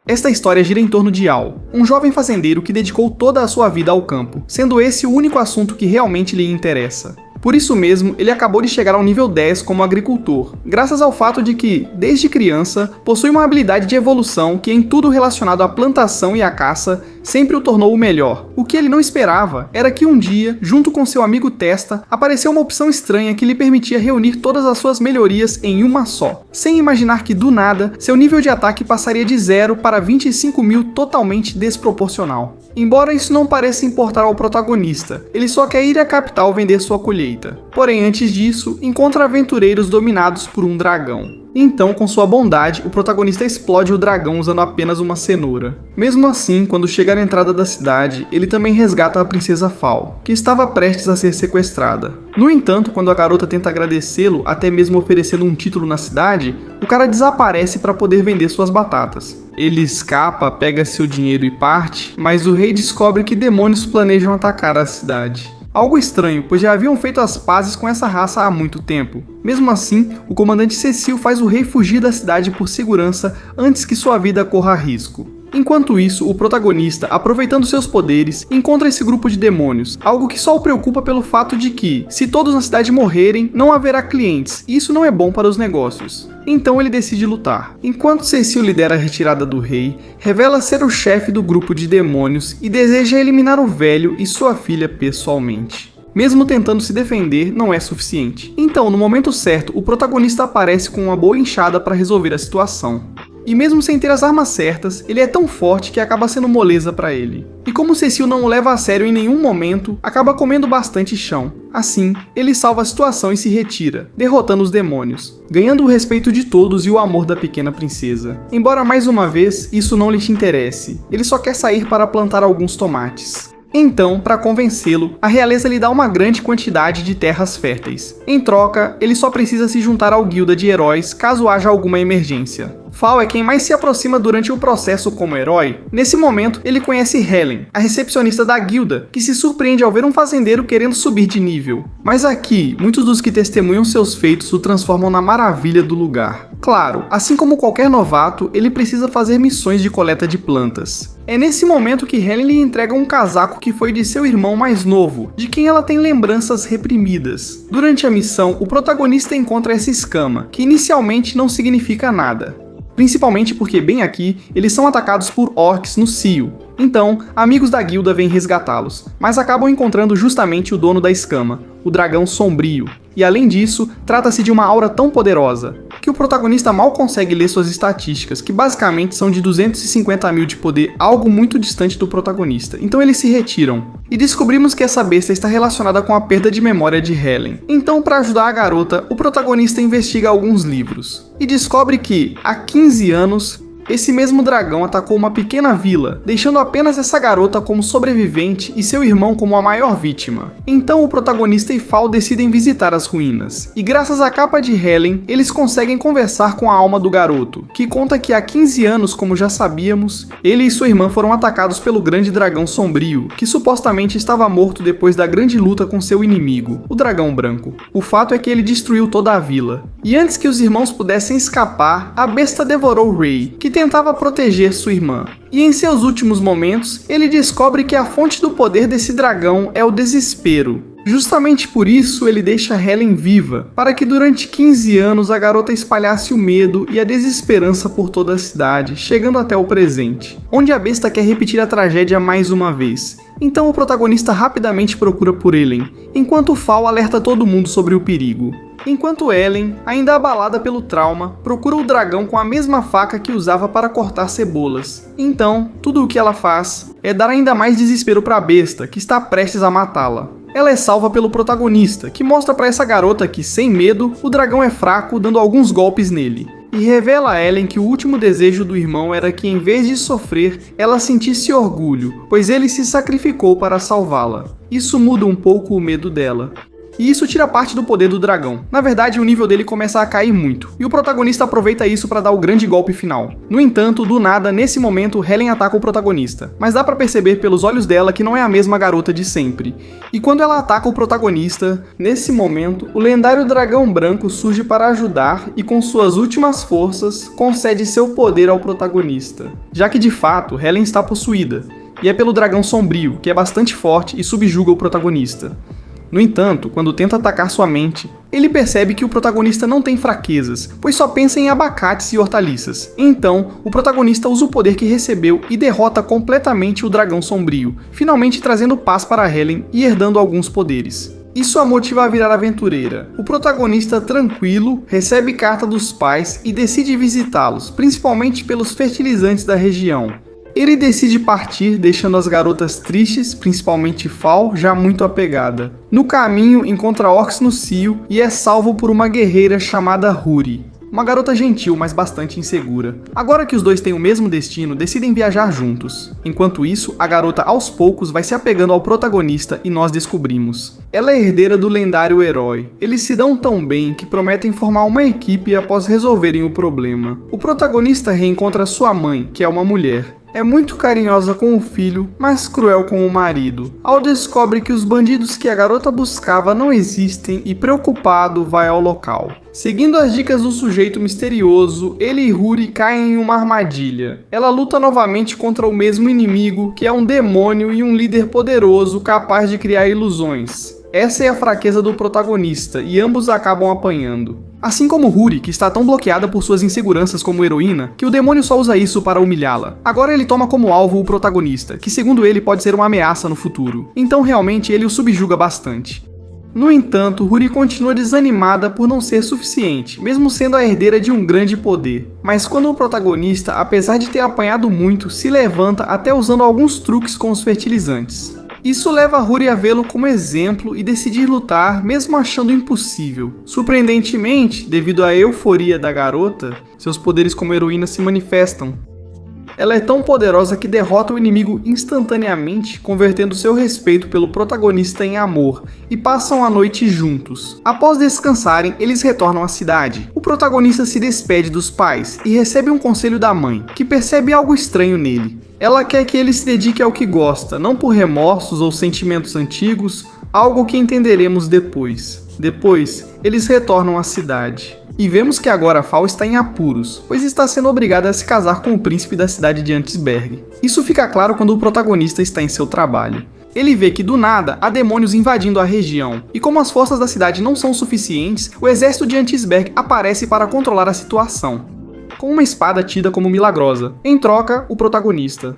Esta história gira em torno de Al, um jovem fazendeiro que dedicou toda a sua vida ao campo, sendo esse o único assunto que realmente lhe interessa. Por isso mesmo, ele acabou de chegar ao nível 10 como agricultor, graças ao fato de que, desde criança, possui uma habilidade de evolução que em tudo relacionado à plantação e à caça, sempre o tornou o melhor. O que ele não esperava era que um dia, junto com seu amigo Testa, apareceu uma opção estranha que lhe permitia reunir todas as suas melhorias em uma só, sem imaginar que do nada, seu nível de ataque passaria de 0 para 25.000 totalmente desproporcional. Embora isso não pareça importar ao protagonista, ele só quer ir à capital vender sua colheita. Porém, antes disso, encontra aventureiros dominados por um dragão. Então, com sua bondade, o protagonista explode o dragão usando apenas uma cenoura. Mesmo assim, quando chega na entrada da cidade, ele também resgata a princesa Fal, que estava prestes a ser sequestrada. No entanto, quando a garota tenta agradecê-lo, até mesmo oferecendo um título na cidade, o cara desaparece para poder vender suas batatas. Ele escapa, pega seu dinheiro e parte, mas o rei descobre que demônios planejam atacar a cidade. Algo estranho, pois já haviam feito as pazes com essa raça há muito tempo. Mesmo assim, o comandante Cecil faz o rei fugir da cidade por segurança antes que sua vida corra risco. Enquanto isso, o protagonista, aproveitando seus poderes, encontra esse grupo de demônios, algo que só o preocupa pelo fato de que, se todos na cidade morrerem, não haverá clientes, e isso não é bom para os negócios. Então ele decide lutar. Enquanto Cecil lidera a retirada do rei, revela ser o chefe do grupo de demônios e deseja eliminar o velho e sua filha pessoalmente. Mesmo tentando se defender, não é suficiente. Então, no momento certo, o protagonista aparece com uma boa enxada para resolver a situação. E mesmo sem ter as armas certas, ele é tão forte que acaba sendo moleza para ele. E como Cecil não o leva a sério em nenhum momento, acaba comendo bastante chão. Assim, ele salva a situação e se retira, derrotando os demônios, ganhando o respeito de todos e o amor da pequena princesa. Embora mais uma vez, isso não lhe interesse, ele só quer sair para plantar alguns tomates. Então, para convencê-lo, a realeza lhe dá uma grande quantidade de terras férteis. Em troca, ele só precisa se juntar ao guilda de heróis caso haja alguma emergência. Fal é quem mais se aproxima durante o processo como herói. Nesse momento, ele conhece Helen, a recepcionista da guilda, que se surpreende ao ver um fazendeiro querendo subir de nível. Mas aqui, muitos dos que testemunham seus feitos o transformam na maravilha do lugar. Claro, assim como qualquer novato, ele precisa fazer missões de coleta de plantas. É nesse momento que Helen lhe entrega um casaco que foi de seu irmão mais novo, de quem ela tem lembranças reprimidas. Durante a missão, o protagonista encontra essa escama, que inicialmente não significa nada. Principalmente porque, bem aqui, eles são atacados por orcs no cio. Então, amigos da guilda vêm resgatá-los, mas acabam encontrando justamente o dono da escama, o dragão sombrio. E além disso, trata-se de uma aura tão poderosa, que o protagonista mal consegue ler suas estatísticas, que basicamente são de 250.000 de poder, algo muito distante do protagonista. Então eles se retiram. E descobrimos que essa besta está relacionada com a perda de memória de Helen. Então, para ajudar a garota, o protagonista investiga alguns livros. E descobre que, há 15 anos, esse mesmo dragão atacou uma pequena vila, deixando apenas essa garota como sobrevivente e seu irmão como a maior vítima. Então o protagonista e Fal decidem visitar as ruínas, e graças à capa de Helen, eles conseguem conversar com a alma do garoto, que conta que há 15 anos, como já sabíamos, ele e sua irmã foram atacados pelo grande dragão sombrio, que supostamente estava morto depois da grande luta com seu inimigo, o dragão branco. O fato é que ele destruiu toda a vila, e antes que os irmãos pudessem escapar, a besta devorou Ray, que tentava proteger sua irmã. E em seus últimos momentos, ele descobre que a fonte do poder desse dragão é o desespero. Justamente por isso, ele deixa Helen viva, para que durante 15 anos a garota espalhasse o medo e a desesperança por toda a cidade, chegando até o presente, onde a besta quer repetir a tragédia mais uma vez. Então o protagonista rapidamente procura por Helen, enquanto Fal alerta todo mundo sobre o perigo. Enquanto Helen, ainda abalada pelo trauma, procura o dragão com a mesma faca que usava para cortar cebolas. Então, tudo o que ela faz é dar ainda mais desespero para a besta, que está prestes a matá-la. Ela é salva pelo protagonista, que mostra para essa garota que, sem medo, o dragão é fraco, dando alguns golpes nele. E revela a Helen que o último desejo do irmão era que, em vez de sofrer, ela sentisse orgulho, pois ele se sacrificou para salvá-la. Isso muda um pouco o medo dela. e isso tira parte do poder do dragão. Na verdade, o nível dele começa a cair muito, e o protagonista aproveita isso para dar o grande golpe final. No entanto, do nada, nesse momento, Helen ataca o protagonista, mas dá para perceber pelos olhos dela que não é a mesma garota de sempre. E quando ela ataca o protagonista, nesse momento, o lendário dragão branco surge para ajudar e com suas últimas forças, concede seu poder ao protagonista, já que de fato, Helen está possuída, e é pelo dragão sombrio, que é bastante forte e subjuga o protagonista. No entanto, quando tenta atacar sua mente, ele percebe que o protagonista não tem fraquezas, pois só pensa em abacates e hortaliças. Então, o protagonista usa o poder que recebeu e derrota completamente o dragão sombrio, finalmente trazendo paz para Helen e herdando alguns poderes. Isso a motiva a virar aventureira. O protagonista, tranquilo, recebe carta dos pais e decide visitá-los, principalmente pelos fertilizantes da região. Ele decide partir, deixando as garotas tristes, principalmente Fall, já muito apegada. No caminho, encontra orcs no cio e é salvo por uma guerreira chamada Huri. Uma garota gentil, mas bastante insegura. Agora que os dois têm o mesmo destino, decidem viajar juntos. Enquanto isso, a garota aos poucos vai se apegando ao protagonista e nós descobrimos. Ela é herdeira do lendário herói. Eles se dão tão bem que prometem formar uma equipe após resolverem o problema. O protagonista reencontra sua mãe, que é uma mulher. É muito carinhosa com o filho, mas cruel com o marido. Al descobre que os bandidos que a garota buscava não existem e, preocupado, vai ao local. Seguindo as dicas do sujeito misterioso, ele e Huri caem em uma armadilha. Ela luta novamente contra o mesmo inimigo, que é um demônio e um líder poderoso capaz de criar ilusões. Essa é a fraqueza do protagonista, e ambos acabam apanhando. Assim como Huri, que está tão bloqueada por suas inseguranças como heroína, que o demônio só usa isso para humilhá-la. Agora ele toma como alvo o protagonista, que segundo ele pode ser uma ameaça no futuro. Então realmente ele o subjuga bastante. No entanto, Huri continua desanimada por não ser suficiente, mesmo sendo a herdeira de um grande poder. Mas quando o protagonista, apesar de ter apanhado muito, se levanta até usando alguns truques com os fertilizantes. Isso leva Huri a vê-lo como exemplo e decidir lutar, mesmo achando impossível. Surpreendentemente, devido à euforia da garota, seus poderes como heroína se manifestam. Ela é tão poderosa que derrota o inimigo instantaneamente, convertendo seu respeito pelo protagonista em amor, e passam a noite juntos. Após descansarem, eles retornam à cidade. O protagonista se despede dos pais e recebe um conselho da mãe, que percebe algo estranho nele. Ela quer que ele se dedique ao que gosta, não por remorsos ou sentimentos antigos, algo que entenderemos depois. Depois, eles retornam à cidade. E vemos que agora Fall está em apuros, pois está sendo obrigada a se casar com o príncipe da cidade de Antisberg. Isso fica claro quando o protagonista está em seu trabalho. Ele vê que do nada há demônios invadindo a região, e como as forças da cidade não são suficientes, o exército de Antisberg aparece para controlar a situação, com uma espada tida como milagrosa. Em troca, o protagonista.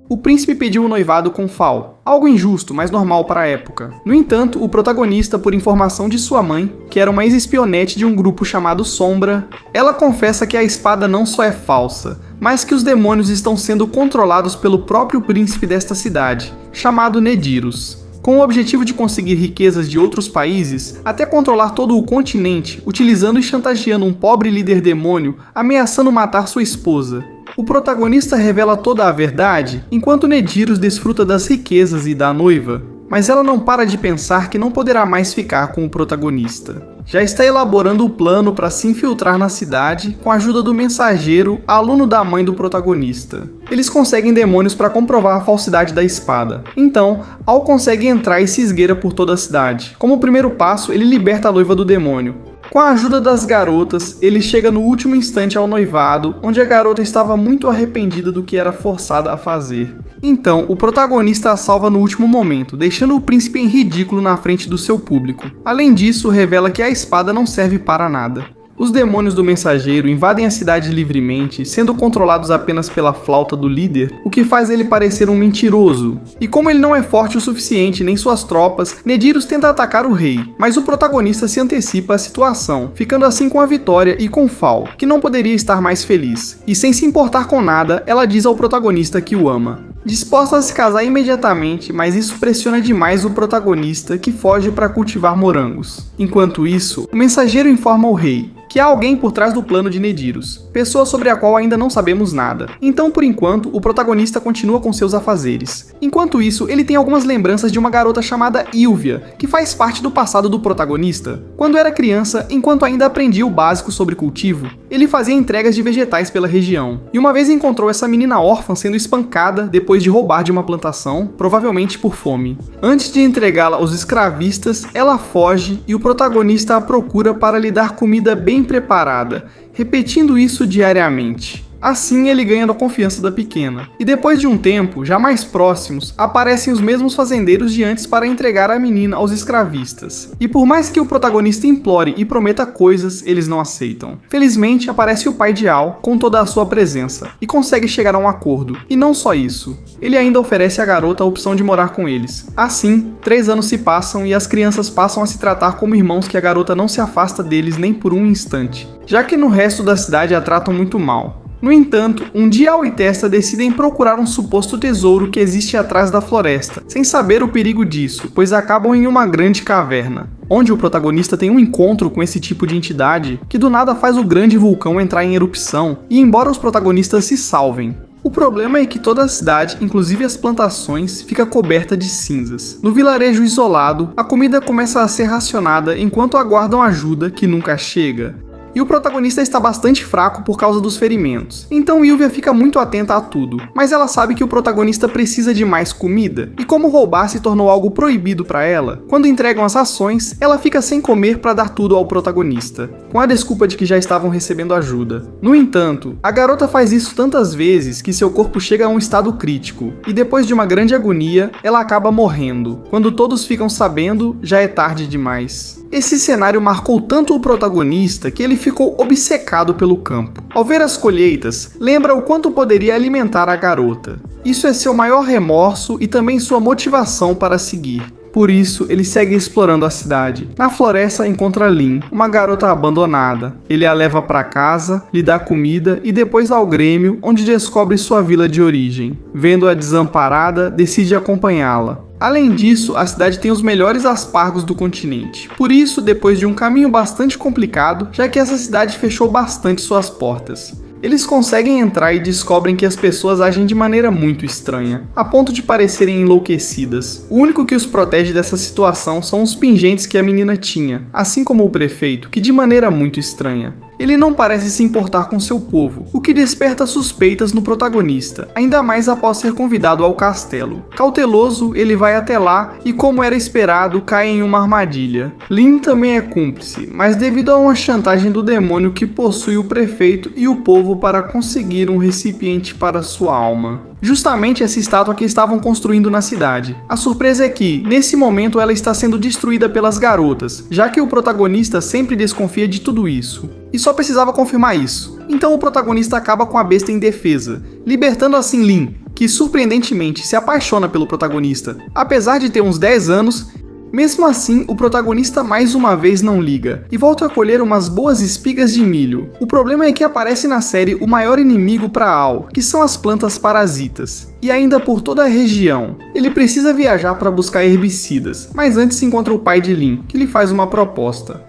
O príncipe pediu o noivado com Fall, algo injusto, mas normal para a época. No entanto, o protagonista, por informação de sua mãe, que era uma ex-espionete de um grupo chamado Sombra, ela confessa que a espada não só é falsa, mas que os demônios estão sendo controlados pelo próprio príncipe desta cidade, chamado Nedyrus. Com o objetivo de conseguir riquezas de outros países, até controlar todo o continente, utilizando e chantageando um pobre líder demônio, ameaçando matar sua esposa. O protagonista revela toda a verdade, enquanto Nedyrus desfruta das riquezas e da noiva, mas ela não para de pensar que não poderá mais ficar com o protagonista. Já está elaborando o plano para se infiltrar na cidade com a ajuda do mensageiro, aluno da mãe do protagonista. Eles conseguem demônios para comprovar a falsidade da espada. Então, Al consegue entrar e se esgueira por toda a cidade. Como primeiro passo, ele liberta a noiva do demônio. Com a ajuda das garotas, ele chega no último instante ao noivado, onde a garota estava muito arrependida do que era forçada a fazer. Então, o protagonista a salva no último momento, deixando o príncipe em ridículo na frente do seu público. Além disso, revela que a espada não serve para nada. Os demônios do mensageiro invadem a cidade livremente, sendo controlados apenas pela flauta do líder, o que faz ele parecer um mentiroso. E como ele não é forte o suficiente nem suas tropas, Nedyrus tenta atacar o rei, mas o protagonista se antecipa à situação, ficando assim com a vitória e com Fall, que não poderia estar mais feliz. E sem se importar com nada, ela diz ao protagonista que o ama. Disposta a se casar imediatamente, mas isso pressiona demais o protagonista, que foge para cultivar morangos. Enquanto isso, o mensageiro informa o rei. que há alguém por trás do plano de Nedyrus, pessoa sobre a qual ainda não sabemos nada. Então, por enquanto, o protagonista continua com seus afazeres. Enquanto isso, ele tem algumas lembranças de uma garota chamada Ylvia, que faz parte do passado do protagonista. Quando era criança, enquanto ainda aprendia o básico sobre cultivo, ele fazia entregas de vegetais pela região, e uma vez encontrou essa menina órfã sendo espancada depois de roubar de uma plantação, provavelmente por fome. Antes de entregá-la aos escravistas, ela foge e o protagonista a procura para lhe dar comida bem preparada, repetindo isso diariamente. Assim ele ganha a confiança da pequena. E depois de um tempo, já mais próximos, aparecem os mesmos fazendeiros de antes para entregar a menina aos escravistas. E por mais que o protagonista implore e prometa coisas, eles não aceitam. Felizmente aparece o pai de Al com toda a sua presença, e consegue chegar a um acordo. E não só isso, ele ainda oferece à garota a opção de morar com eles. Assim, 3 anos se passam e as crianças passam a se tratar como irmãos que a garota não se afasta deles nem por um instante, já que no resto da cidade a tratam muito mal. No entanto, um dia Al e Testa decidem procurar um suposto tesouro que existe atrás da floresta, sem saber o perigo disso, pois acabam em uma grande caverna, onde o protagonista tem um encontro com esse tipo de entidade que do nada faz o grande vulcão entrar em erupção, e embora os protagonistas se salvem, o problema é que toda a cidade, inclusive as plantações, fica coberta de cinzas. No vilarejo isolado, a comida começa a ser racionada enquanto aguardam ajuda que nunca chega. E o protagonista está bastante fraco por causa dos ferimentos, então Ylvia fica muito atenta a tudo, mas ela sabe que o protagonista precisa de mais comida, e como roubar se tornou algo proibido para ela, quando entregam as rações, ela fica sem comer para dar tudo ao protagonista, com a desculpa de que já estavam recebendo ajuda. No entanto, a garota faz isso tantas vezes que seu corpo chega a um estado crítico, e depois de uma grande agonia, ela acaba morrendo. Quando todos ficam sabendo, já é tarde demais. Esse cenário marcou tanto o protagonista que ele ficou obcecado pelo campo. Ao ver as colheitas, lembra o quanto poderia alimentar a garota. Isso é seu maior remorso e também sua motivação para seguir. Por isso, ele segue explorando a cidade. Na floresta encontra Lynn, uma garota abandonada. Ele a leva para casa, lhe dá comida e depois ao Grêmio, onde descobre sua vila de origem. Vendo-a desamparada, decide acompanhá-la. Além disso, a cidade tem os melhores aspargos do continente. Por isso, depois de um caminho bastante complicado, já que essa cidade fechou bastante suas portas, eles conseguem entrar e descobrem que as pessoas agem de maneira muito estranha, a ponto de parecerem enlouquecidas. O único que os protege dessa situação são os pingentes que a menina tinha, assim como o prefeito, que de maneira muito estranha. Ele não parece se importar com seu povo, o que desperta suspeitas no protagonista, ainda mais após ser convidado ao castelo. Cauteloso, ele vai até lá e, como era esperado, cai em uma armadilha. Lynn também é cúmplice, mas devido a uma chantagem do demônio que possui o prefeito e o povo para conseguir um recipiente para sua alma. Justamente essa estátua que estavam construindo na cidade. A surpresa é que, nesse momento, ela está sendo destruída pelas garotas, já que o protagonista sempre desconfia de tudo isso. E só precisava confirmar isso. Então o protagonista acaba com a besta indefesa, libertando assim Lynn, que surpreendentemente se apaixona pelo protagonista. Apesar de ter uns 10 anos, mesmo assim, o protagonista mais uma vez não liga, e volta a colher umas boas espigas de milho. O problema é que aparece na série o maior inimigo para Al, que são as plantas parasitas, e ainda por toda a região. Ele precisa viajar para buscar herbicidas, mas antes encontra o pai de Lynn, que lhe faz uma proposta.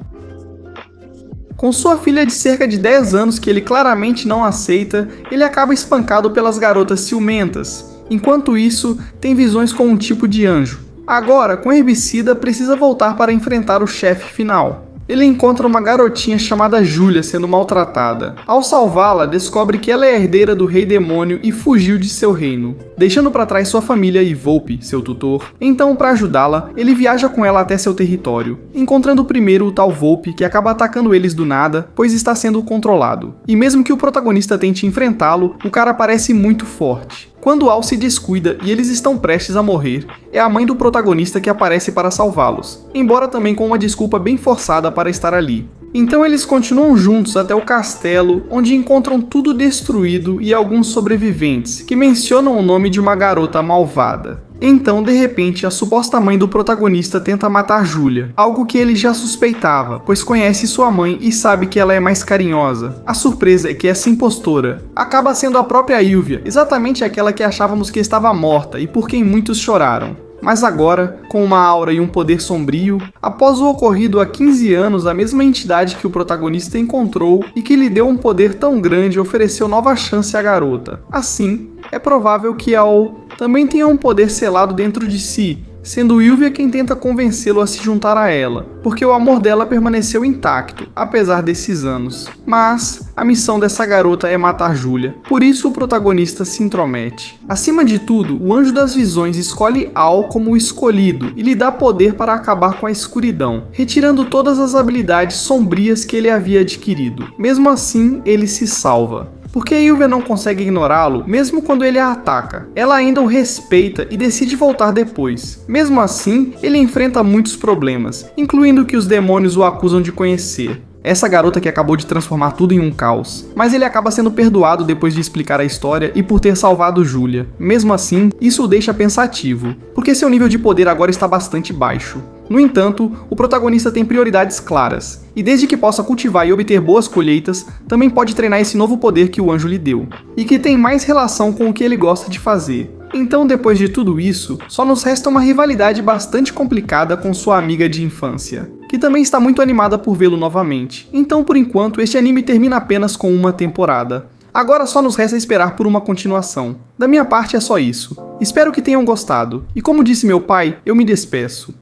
Com sua filha de cerca de 10 anos que ele claramente não aceita, ele acaba espancado pelas garotas ciumentas. Enquanto isso, tem visões com um tipo de anjo. Agora, com herbicida, precisa voltar para enfrentar o chefe final. Ele encontra uma garotinha chamada Julia sendo maltratada. Ao salvá-la, descobre que ela é herdeira do rei demônio e fugiu de seu reino, deixando para trás sua família e Volpe, seu tutor. Então, para ajudá-la, ele viaja com ela até seu território, encontrando primeiro o tal Volpe, que acaba atacando eles do nada, pois está sendo controlado. E mesmo que o protagonista tente enfrentá-lo, o cara parece muito forte. Quando Al se descuida e eles estão prestes a morrer, é a mãe do protagonista que aparece para salvá-los, embora também com uma desculpa bem forçada para estar ali. Então eles continuam juntos até o castelo, onde encontram tudo destruído e alguns sobreviventes, que mencionam o nome de uma garota malvada. Então, de repente, a suposta mãe do protagonista tenta matar Julia, algo que ele já suspeitava, pois conhece sua mãe e sabe que ela é mais carinhosa. A surpresa é que essa impostora acaba sendo a própria Ylvia, exatamente aquela que achávamos que estava morta e por quem muitos choraram. Mas agora, com uma aura e um poder sombrio, após o ocorrido há 15 anos, a mesma entidade que o protagonista encontrou e que lhe deu um poder tão grande ofereceu nova chance à garota. Assim, é provável que Aol também tenha um poder selado dentro de si, sendo Ylvia quem tenta convencê-lo a se juntar a ela, porque o amor dela permaneceu intacto, apesar desses anos. Mas a missão dessa garota é matar Julia, por isso o protagonista se intromete. Acima de tudo, o Anjo das Visões escolhe Aol como o escolhido e lhe dá poder para acabar com a escuridão, retirando todas as habilidades sombrias que ele havia adquirido. Mesmo assim, ele se salva. Porque Ylvia não consegue ignorá-lo, mesmo quando ele a ataca. Ela ainda o respeita e decide voltar depois. Mesmo assim, ele enfrenta muitos problemas, incluindo que os demônios o acusam de conhecer. Essa garota que acabou de transformar tudo em um caos. Mas ele acaba sendo perdoado depois de explicar a história e por ter salvado Julia. Mesmo assim, isso o deixa pensativo, porque seu nível de poder agora está bastante baixo. No entanto, o protagonista tem prioridades claras, e desde que possa cultivar e obter boas colheitas, também pode treinar esse novo poder que o anjo lhe deu, e que tem mais relação com o que ele gosta de fazer. Então, depois de tudo isso, só nos resta uma rivalidade bastante complicada com sua amiga de infância, que também está muito animada por vê-lo novamente. Então, por enquanto, este anime termina apenas com uma temporada. Agora só nos resta esperar por uma continuação. Da minha parte é só isso. Espero que tenham gostado, e como disse meu pai, eu me despeço.